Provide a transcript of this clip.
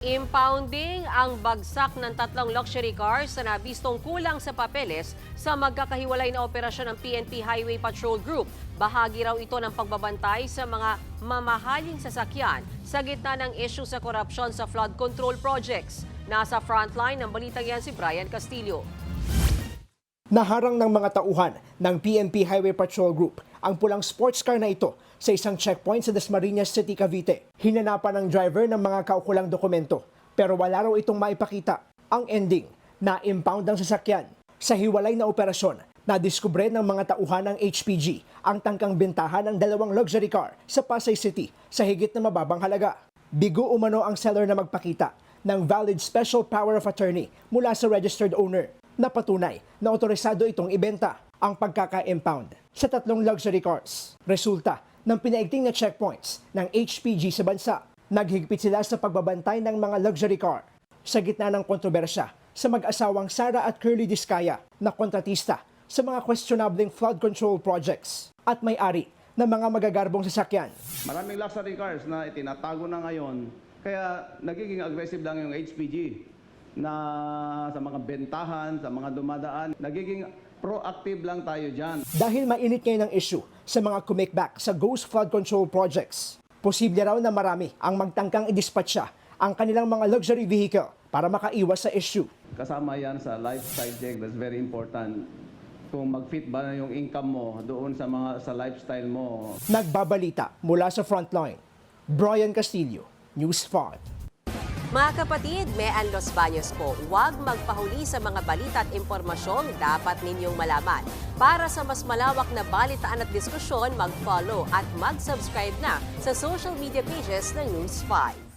Impounding ang bagsak ng tatlong luxury cars na nabistong kulang sa papeles sa magkakahiwalay na operasyon ng PNP Highway Patrol Group. Bahagi raw ito ng pagbabantay sa mga mamahaling sasakyan sa gitna ng issue sa korupsyon sa flood control projects. Nasa frontline ng balitang yan si Brian Castillo. Naharang ng mga tauhan ng PNP Highway Patrol Group ang pulang sports car na ito sa isang checkpoint sa Dasmariñas City, Cavite. Hinanapan ng driver ng mga kaukulang dokumento pero wala raw itong maipakita. Ang ending, na-impound ang sasakyan. Sa hiwalay na operasyon, nadiskubre ng mga tauhan ng HPG ang tangkang bentahan ng dalawang luxury car sa Pasay City sa higit na mababang halaga. Bigo umano ang seller na magpakita ng valid special power of attorney mula sa registered owner na patunay na otorisado itong ibenta ang pagkaka-impound sa tatlong luxury cars. Resulta ng pinaigting na checkpoints ng HPG sa bansa. Naghigpit sila sa pagbabantay ng mga luxury car sa gitna ng kontrobersya sa mag-asawang Sara at Curly Discaya na kontratista sa mga questionableng flood control projects at may-ari ng mga magagarbong sasakyan. Maraming luxury cars na itinatago na ngayon, kaya nagiging aggressive lang yung HPG na sa mga bentahan, sa mga dumadaan, nagiging proactive lang tayo dyan. Dahil mainit ngayon ang issue sa mga kumikback sa ghost flood control projects, posible raw na marami ang magtangkang i-dispatcha ang kanilang mga luxury vehicle para makaiwas sa issue. Kasama yan sa lifestyle check, that's very important. Kung mag-fit ba na yung income mo doon sa lifestyle mo. Nagbabalita mula sa frontline, Brian Castillo, News 5. Mga kapatid, Mean Los Baños po, huwag magpahuli sa mga balita at impormasyong dapat ninyong malaman. Para sa mas malawak na balitaan at diskusyon, mag-follow at mag-subscribe na sa social media pages ng News 5.